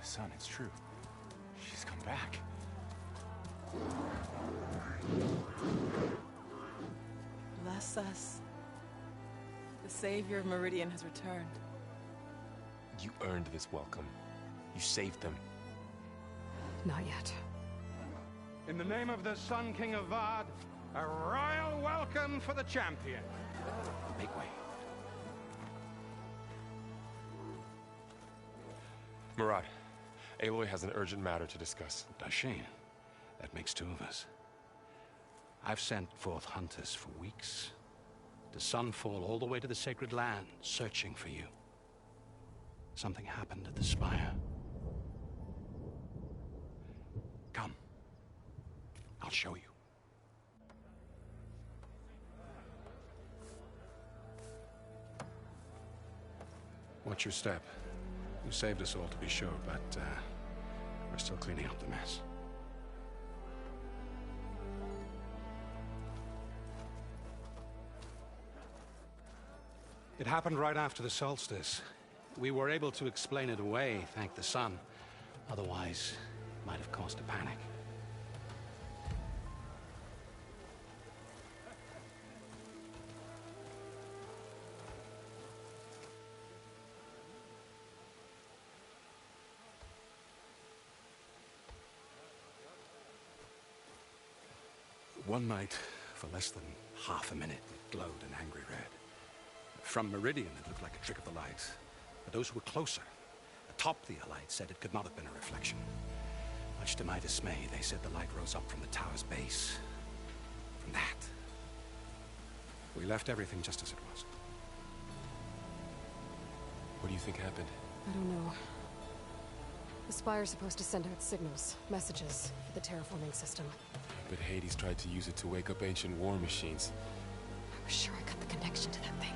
Sun, it's true. She's come back. Bless us. The savior of Meridian has returned. You earned this welcome. You saved them. Not yet. In the name of the Sun King Avad, a royal welcome for the champion. Make way. Murad, Aloy has an urgent matter to discuss. Does she? That makes two of us. I've sent forth hunters for weeks. To Sunfall all the way to the Sacred Land, searching for you. Something happened at the Spire. Come. I'll show you. Watch your step. You saved us all, to be sure, but we're still cleaning up the mess. It happened right after the solstice. We were able to explain it away, thank the sun. Otherwise, it might have caused a panic. One night, for less than half a minute, it glowed an angry red. From Meridian, it looked like a trick of the light. But those who were closer, atop the light, said it could not have been a reflection. Much to my dismay, they said the light rose up from the tower's base. From that. We left everything just as it was. What do you think happened? I don't know. The Spire's supposed to send out signals, messages, for the terraforming system. But Hades tried to use it to wake up ancient war machines. I was sure I cut the connection to that thing.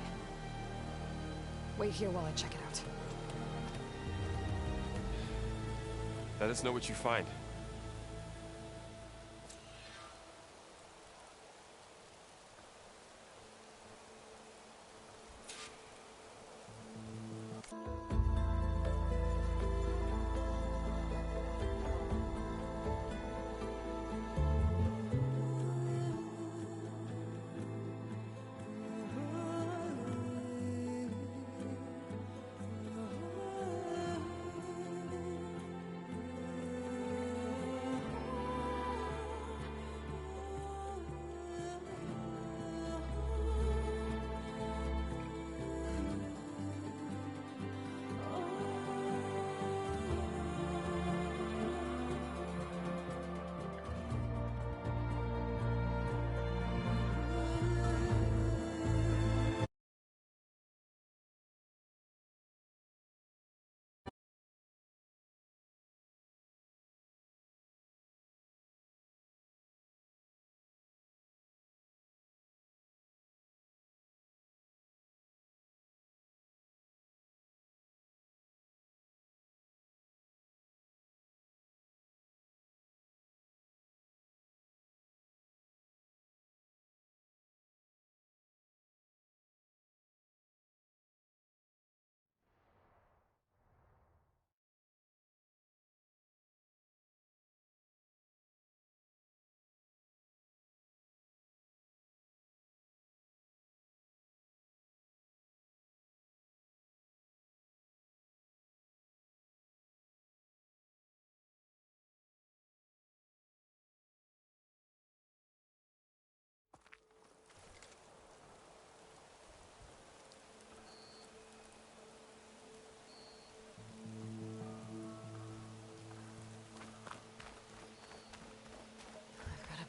Wait here while I check it out. Let us know what you find.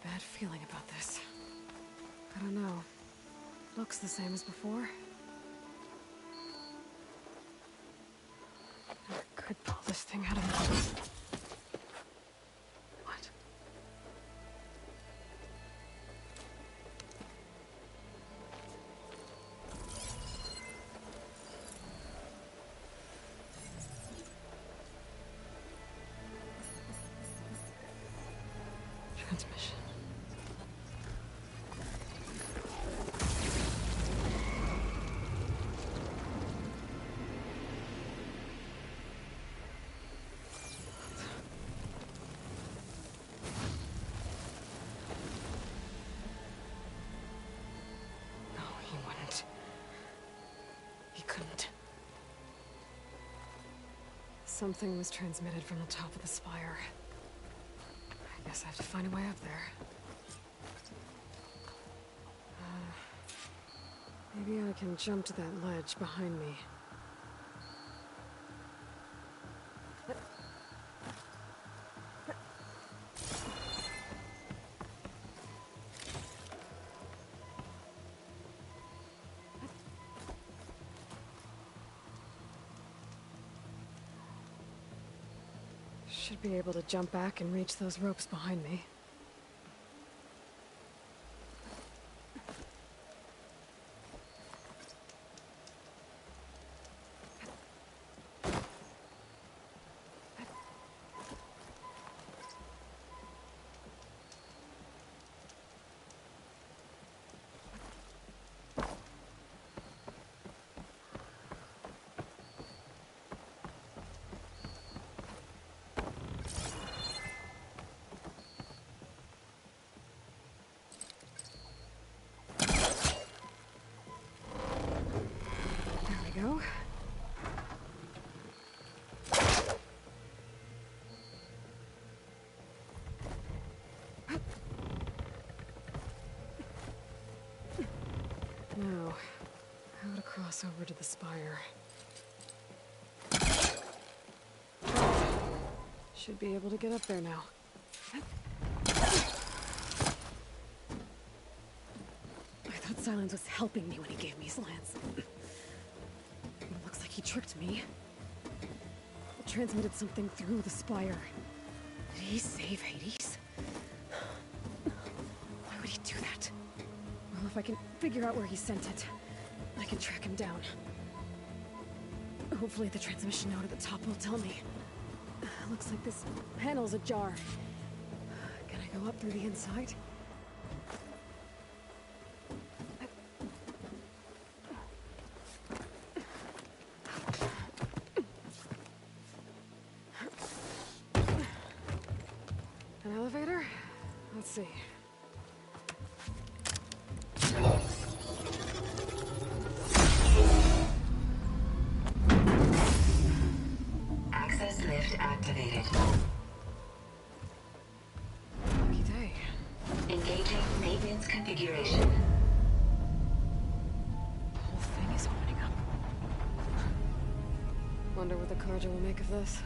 Bad feeling about this. I don't know. Looks the same as before. I could pull this thing out of me. What? Transmission. Something was transmitted from the top of the spire. I guess I have to find a way up there. Maybe I can jump to that ledge behind me. Should be able to jump back and reach those ropes behind me. Go. Now, how to cross over to the Spire. Should be able to get up there now. I thought Silence was helping me when he gave me slants. He tricked me. Transmitted something through the Spire. Did he save Hades? Why would he do that? Well, if I can figure out where he sent it, I can track him down. Hopefully the transmission node at the top will tell me. Looks like this panel's ajar. Can I go up through the inside? An elevator? Let's see. Access lift activated. Lucky day. Engaging maintenance configuration. The whole thing is opening up. Wonder what the Carja will make of this.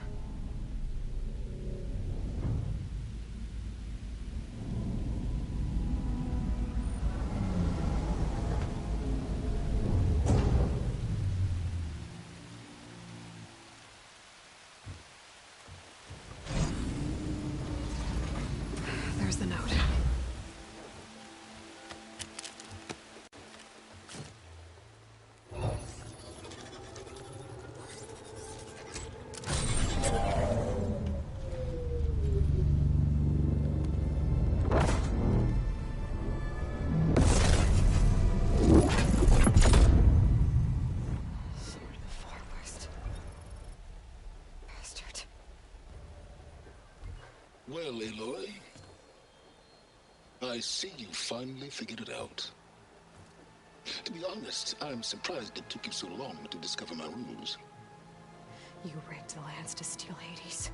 There's the note. Sword of the Forest. Bastard. Well, Aloy, I see you finally figured it out. To be honest, I'm surprised it took you so long to discover my ruse. You rigged the lands to steal Hades.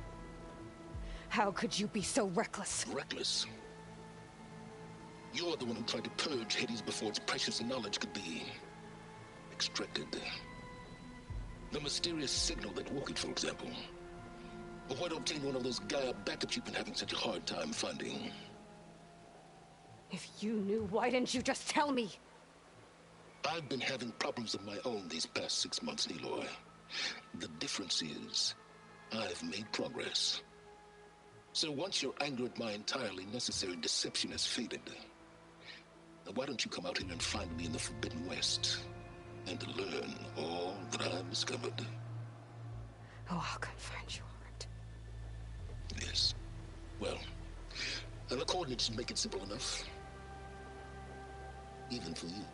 How could you be so reckless? Reckless? You're the one who tried to purge Hades before its precious knowledge could be extracted. The mysterious signal that woke it, for example. Or why to obtain one of those Gaia backups you've been having such a hard time finding. If you knew, why didn't you just tell me? I've been having problems of my own these past 6 months, Aloy. The difference is, I've made progress. So once your anger at my entirely necessary deception has faded, why don't you come out here and find me in the Forbidden West, and learn all that I've discovered? Oh, I'll come find you, alright. Yes. Well, and the coordinates should make it simple enough. Even for you.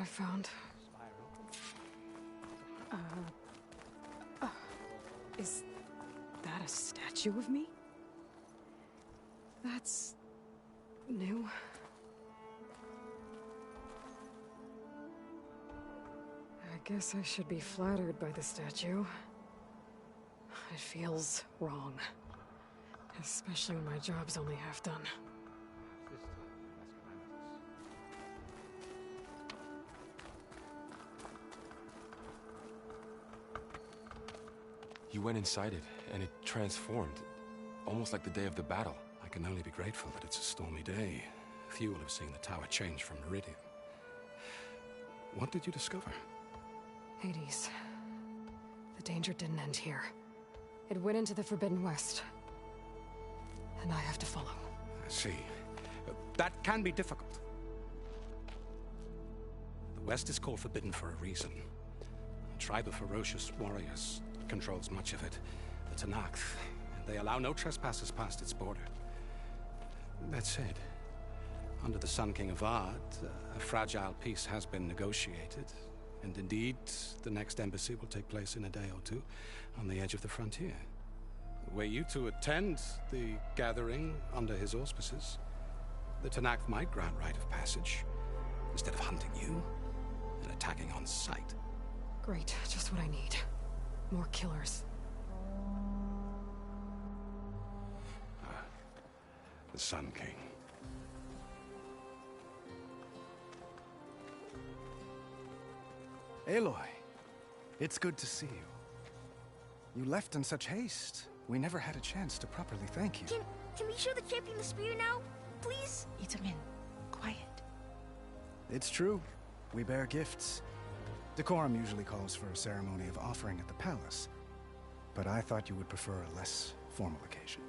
I found. Is that a statue of me? That's new. I guess I should be flattered by the statue. It feels wrong. Especially when my job's only half done. You went inside it, and it transformed. Almost like the day of the battle. I can only be grateful that it's a stormy day. Few will have seen the tower change from Meridian. What did you discover? Hades. The danger didn't end here. It went into the Forbidden West. And I have to follow. I see. That can be difficult. The West is called Forbidden for a reason. A tribe of ferocious warriors controls much of it. The Tenakth. And they allow no trespassers past its border. That said, under the Sun King Avad, a fragile peace has been negotiated. And indeed, the next embassy will take place in a day or two on the edge of the frontier. Were you to attend the gathering under his auspices, the Tenakth might grant right of passage, instead of hunting you and attacking on sight. Great, just what I need. More killers. The Sun King. Aloy, it's good to see you. You left in such haste. We never had a chance to properly thank you. Can we show the champion the spear now? Please? Itamin, quiet. It's true. We bear gifts. Decorum usually calls for a ceremony of offering at the palace. But I thought you would prefer a less formal occasion.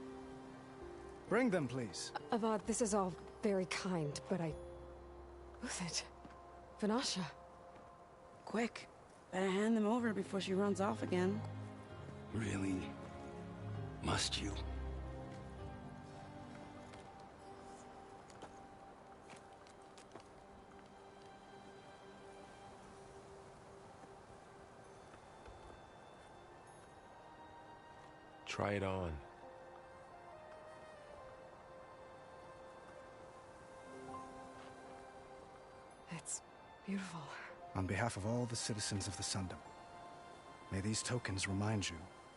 Bring them, please. Avad, this is all very kind, but Who's it? Vanasha. Quick. Better hand them over before she runs off again. Really? Must you? Try it on. It's beautiful. On behalf of all the citizens of the Sundom, may these tokens remind you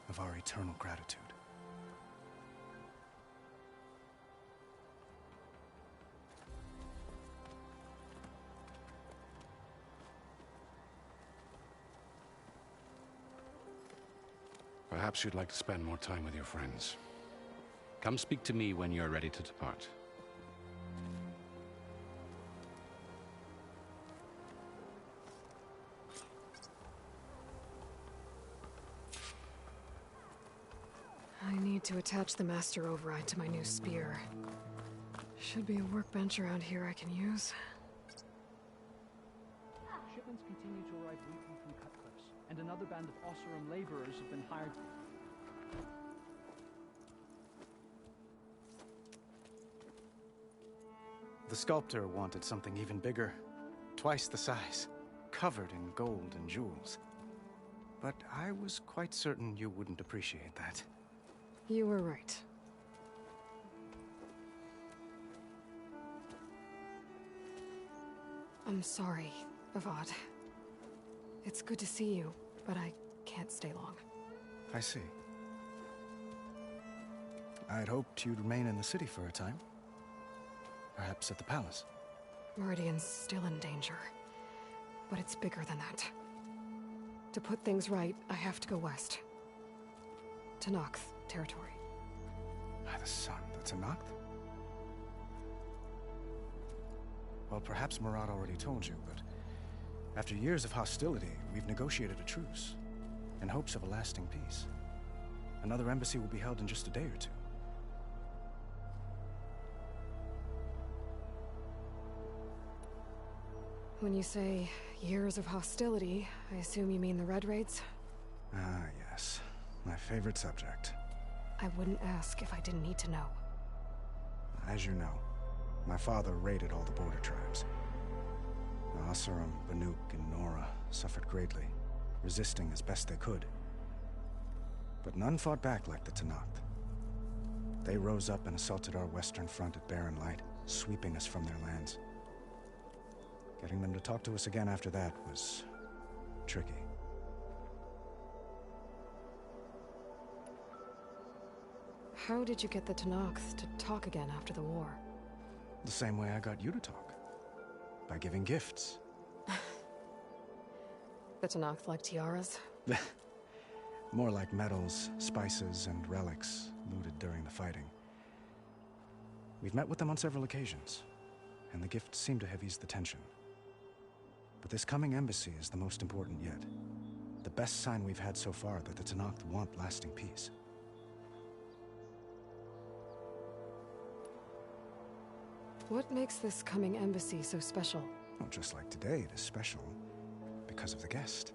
of our eternal gratitude. Perhaps you'd like to spend more time with your friends. Come speak to me when you're ready to depart. I need to attach the master override to my new spear. Should be a workbench around here I can use. Shipments continue to arrive weekly from Cutcliffs, and another band of Osserum laborers have been hired. The sculptor wanted something even bigger, twice the size, covered in gold and jewels. But I was quite certain you wouldn't appreciate that. You were right. I'm sorry, Avad. It's good to see you, but I can't stay long. I see. I'd hoped you'd remain in the city for a time. Perhaps at the palace. Meridian's still in danger, but it's bigger than that. To put things right, I have to go west. Tenakth territory. By the sun, that's Tenakth? Well, perhaps Murad already told you, but after years of hostility, we've negotiated a truce in hopes of a lasting peace. Another embassy will be held in just a day or two. When you say years of hostility, I assume you mean the Red Raids? Ah, yes. My favorite subject. I wouldn't ask if I didn't need to know. As you know, my father raided all the border tribes. Oseram, Banuk, and Nora suffered greatly, resisting as best they could. But none fought back like the Tenakth. They rose up and assaulted our western front at Barren Light, sweeping us from their lands. Getting them to talk to us again after that was tricky. How did you get the Tenakth to talk again after the war? The same way I got you to talk. By giving gifts. The Tenakth like tiaras? More like metals, spices, and relics looted during the fighting. We've met with them on several occasions, and the gifts seem to have eased the tension. But this coming embassy is the most important yet. The best sign we've had so far that the Tenakth want lasting peace. What makes this coming embassy so special? Well, just like today, it is special because of the guest.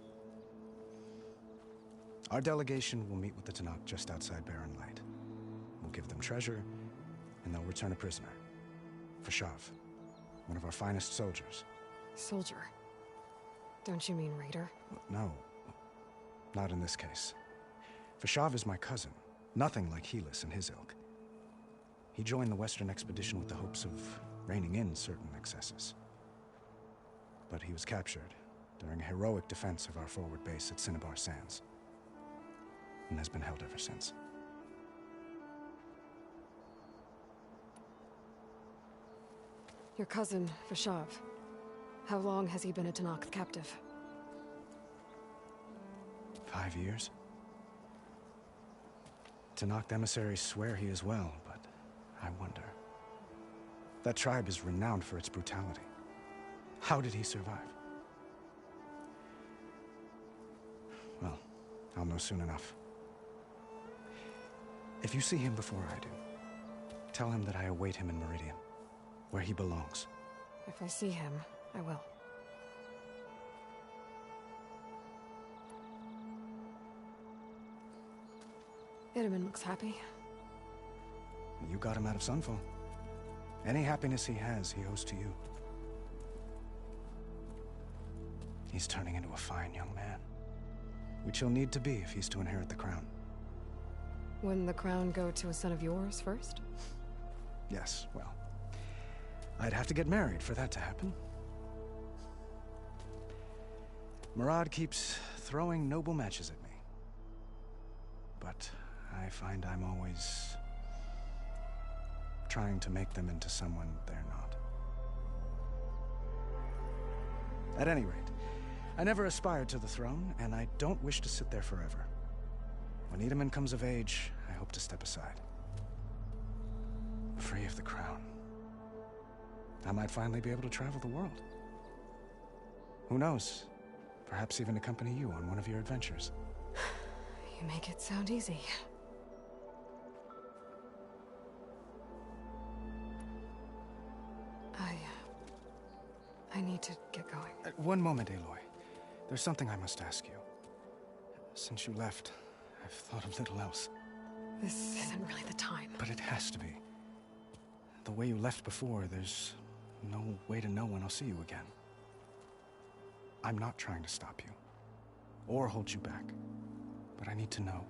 Our delegation will meet with the Tenakth just outside Barren Light. We'll give them treasure, and they'll return a prisoner. Fashav, one of our finest soldiers. Soldier? Don't you mean raider? No, not in this case. Fashav is my cousin, nothing like Helis and his ilk. He joined the Western expedition with the hopes of reining in certain excesses. But he was captured during a heroic defense of our forward base at Cinnabar Sands, and has been held ever since. Your cousin, Fashav. How long has he been a Tenakth captive? 5 years. Tenakth emissaries swear he is well, but I wonder. That tribe is renowned for its brutality. How did he survive? Well, I'll know soon enough. If you see him before I do, tell him that I await him in Meridian, where he belongs. If I see him, I will. Itaman looks happy. You got him out of Sunfall. Any happiness he has, he owes to you. He's turning into a fine young man, which he'll need to be if he's to inherit the crown. Wouldn't the crown go to a son of yours first? Yes, well, I'd have to get married for that to happen. Murad keeps throwing noble matches at me. But I find I'm always trying to make them into someone they're not. At any rate, I never aspired to the throne, and I don't wish to sit there forever. When Itaman comes of age, I hope to step aside. Free of the crown. I might finally be able to travel the world. Who knows? Perhaps even accompany you on one of your adventures. You make it sound easy. I need to get going. One moment, Aloy. There's something I must ask you. Since you left, I've thought of little else. This isn't really the time. But it has to be. The way you left before, there's no way to know when I'll see you again. I'm not trying to stop you, or hold you back. But I need to know,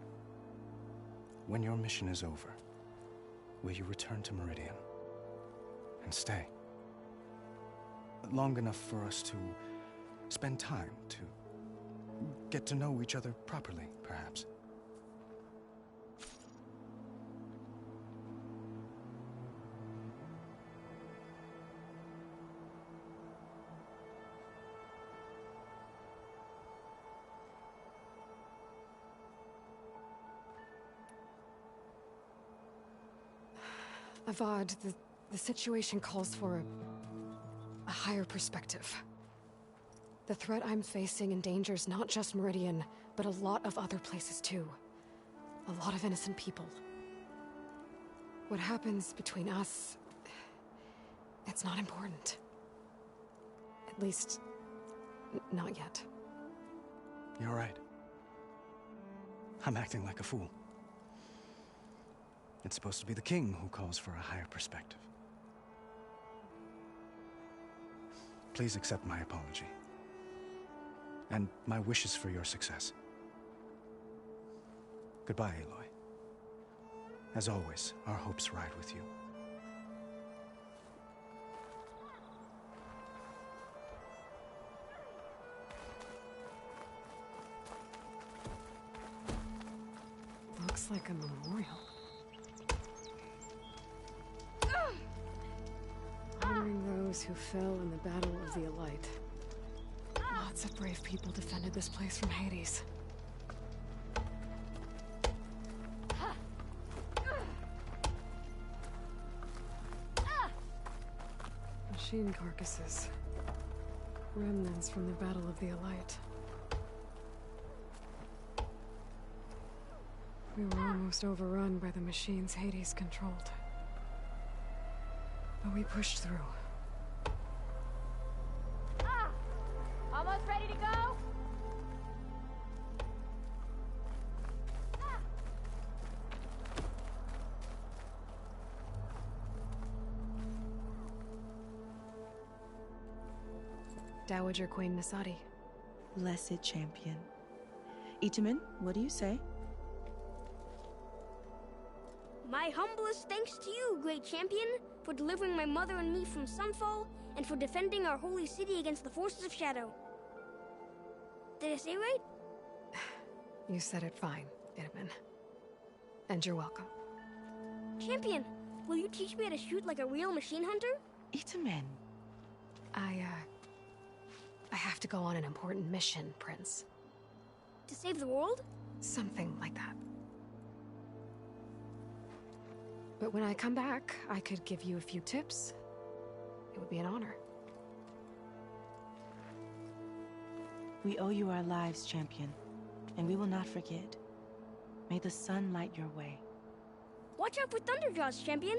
when your mission is over, will you return to Meridian and stay? Long enough for us to spend time, to get to know each other properly, perhaps. Avad, the situation calls for a higher perspective. The threat I'm facing endangers not just Meridian, but a lot of other places too. A lot of innocent people. What happens between us, it's not important. At least, not yet. You're right. I'm acting like a fool. It's supposed to be the king who calls for a higher perspective. Please accept my apology. And my wishes for your success. Goodbye, Aloy. As always, our hopes ride with you. Looks like a memorial. Honoring those who fell in the Battle of the Aloy. Lots of brave people defended this place from Hades. Machine carcasses. Remnants from the Battle of the Aloy. We were almost overrun by the machines Hades controlled. But we pushed through. Almost ready to go? Dowager Queen Nasadi. Blessed champion. Itamen, what do you say? My humblest thanks to you, great champion, for delivering my mother and me from Sunfall, and for defending our holy city against the forces of Shadow. Did I say right? You said it fine, Itamen. And you're welcome. Champion, will you teach me how to shoot like a real machine hunter? Itamen. I have to go on an important mission, Prince. To save the world? Something like that. But when I come back, I could give you a few tips. It would be an honor. We owe you our lives, champion, and we will not forget. May the sun light your way. Watch out for Thunderjaws, champion.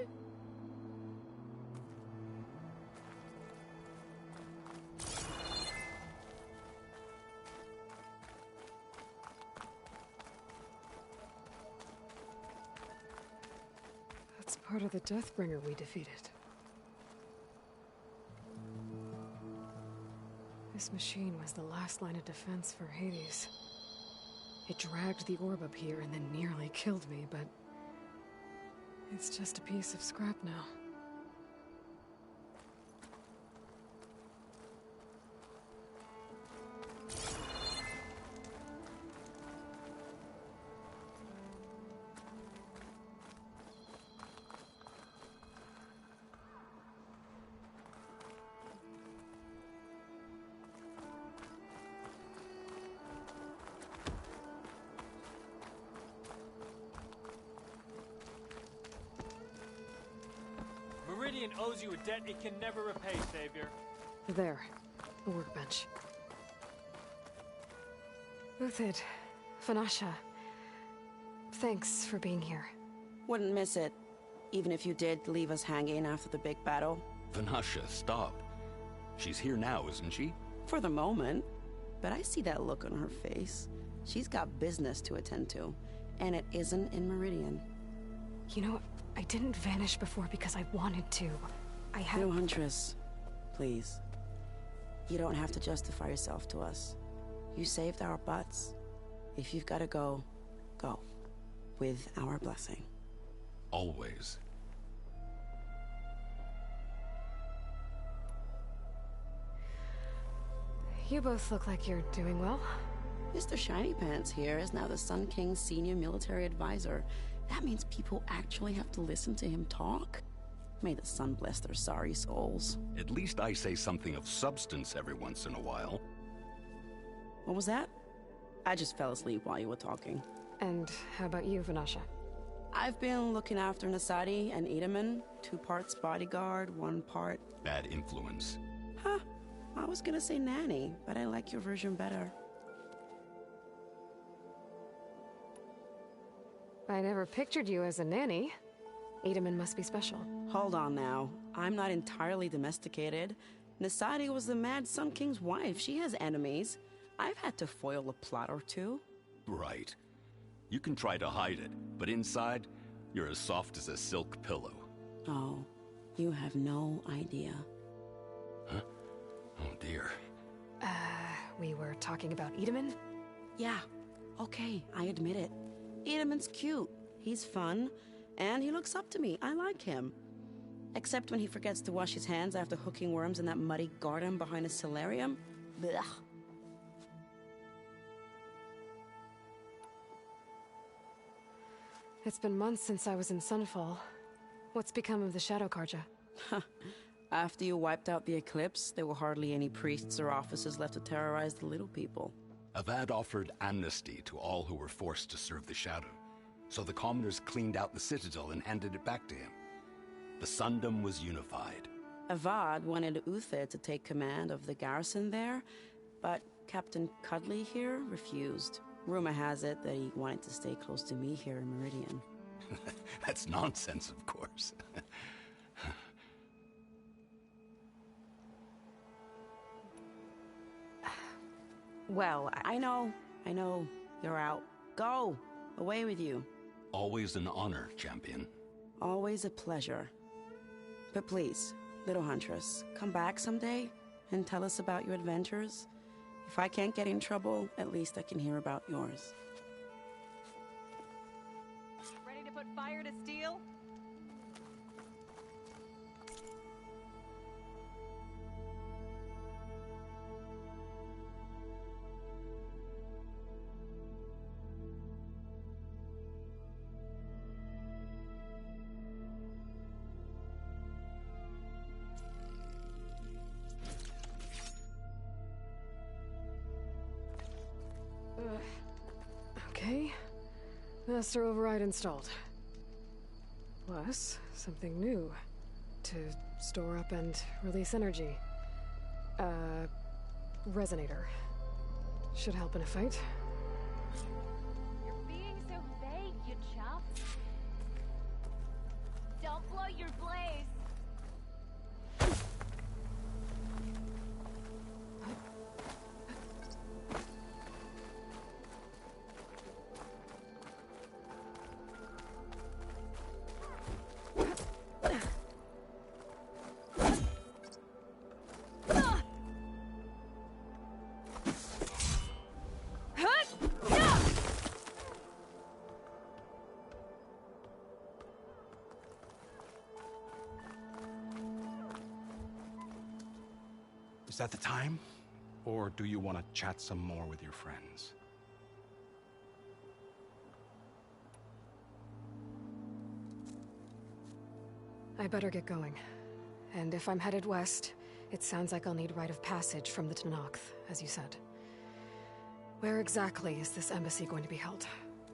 That's part of the Deathbringer we defeated. This machine was the last line of defense for Hades. It dragged the orb up here and then nearly killed me, but it's just a piece of scrap now. Meridian owes you a debt it can never repay, Savior. There. A workbench. Uthid, Vanasha, thanks for being here. Wouldn't miss it, even if you did leave us hanging after the big battle. Vanasha, stop. She's here now, isn't she? For the moment. But I see that look on her face. She's got business to attend to, and it isn't in Meridian. You know, I didn't vanish before because I wanted to. I had... No, Huntress. Please. You don't have to justify yourself to us. You saved our butts. If you've got to go, go. With our blessing. Always. You both look like you're doing well. Mr. Shiny Pants here is now the Sun King's senior military advisor. That means people actually have to listen to him talk? May the sun bless their sorry souls. At least I say something of substance every once in a while. What was that? I just fell asleep while you were talking. And how about you, Vanasha? I've been looking after Nasadi and Itamen. 2 parts bodyguard, 1 part... Bad influence. Huh. I was gonna say nanny, but I like your version better. I never pictured you as a nanny. Itamen must be special. Hold on now. I'm not entirely domesticated. Nasadi was the Mad Sun King's wife. She has enemies. I've had to foil a plot or 2. Right. You can try to hide it, but inside, you're as soft as a silk pillow. Oh, you have no idea. Huh? Oh, dear. We were talking about Edaman? Yeah, okay, I admit it. Edaman's cute, he's fun, and he looks up to me. I like him. Except when he forgets to wash his hands after hooking worms in that muddy garden behind his solarium. Blech. It's been months since I was in Sunfall. What's become of the Shadow Carja? After you wiped out the eclipse, there were hardly any priests or officers left to terrorize the little people. Avad offered amnesty to all who were forced to serve the Shadow. So the commoners cleaned out the citadel and handed it back to him. The Sundom was unified. Avad wanted Uther to take command of the garrison there, but Captain Cuddly here refused. Rumor has it that he wanted to stay close to me here in Meridian. That's nonsense, of course. Well, I know, you're out. Go! Away with you. Always an honor, champion. Always a pleasure. But please, little huntress, come back someday and tell us about your adventures. If I can't get in trouble, at least I can hear about yours. Ready to put fire to steel? Okay. Master override installed. Plus, something new. To store up and release energy. Resonator. Should help in a fight. You're being so vague, you chump. Don't blow your blaze. Is that the time? Or do you want to chat some more with your friends? I better get going. And if I'm headed west, it sounds like I'll need rite of passage from the Tenakth, as you said. Where exactly is this embassy going to be held?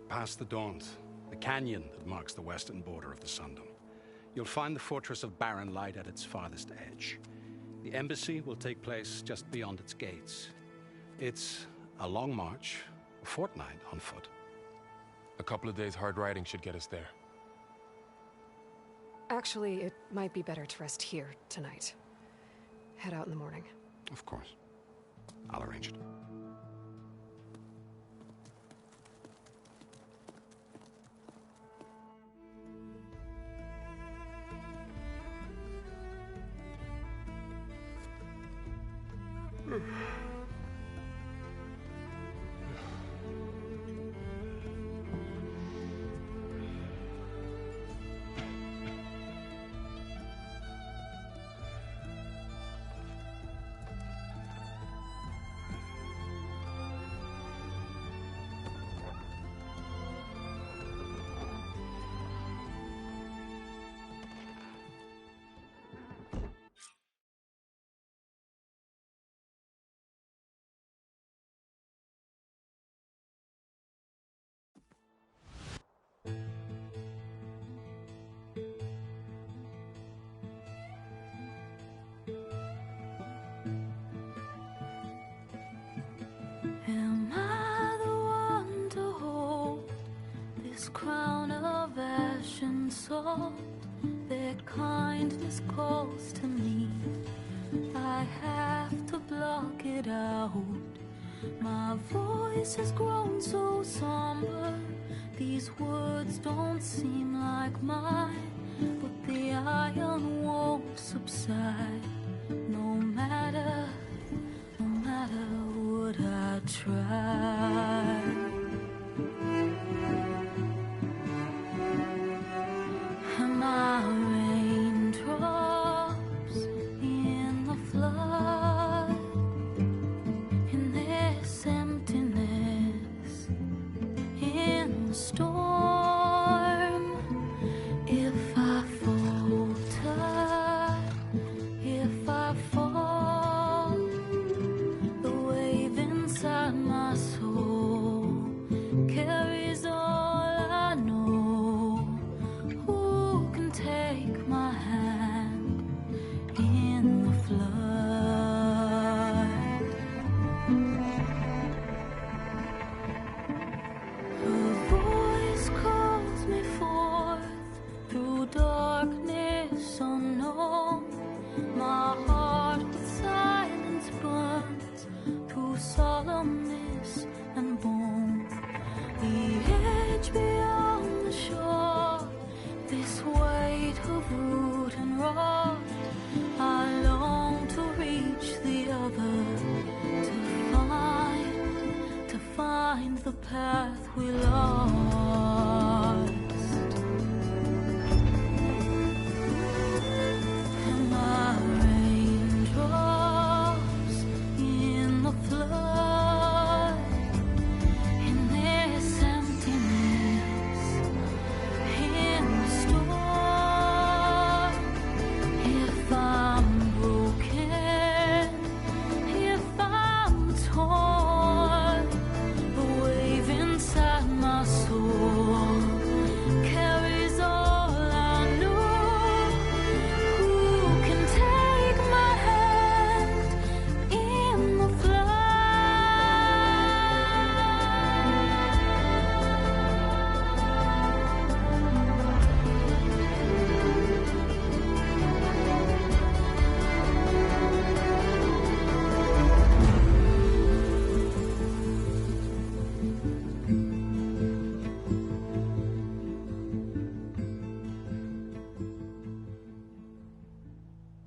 Past the Daunt, the canyon that marks the western border of the Sundom. You'll find the fortress of Barren Light at its farthest edge. The embassy will take place just beyond its gates. It's a long march, a fortnight on foot. A couple of days hard riding should get us there. Actually, it might be better to rest here tonight. Head out in the morning. Of course. I'll arrange it. Am I the one to hold this crown of ash and salt? Their kindness calls to me. I have to block it out. My voice has grown so somber. These words don't seem like mine, but the iron won't subside. No matter out and rot. I long to reach the other, to find the path we lost.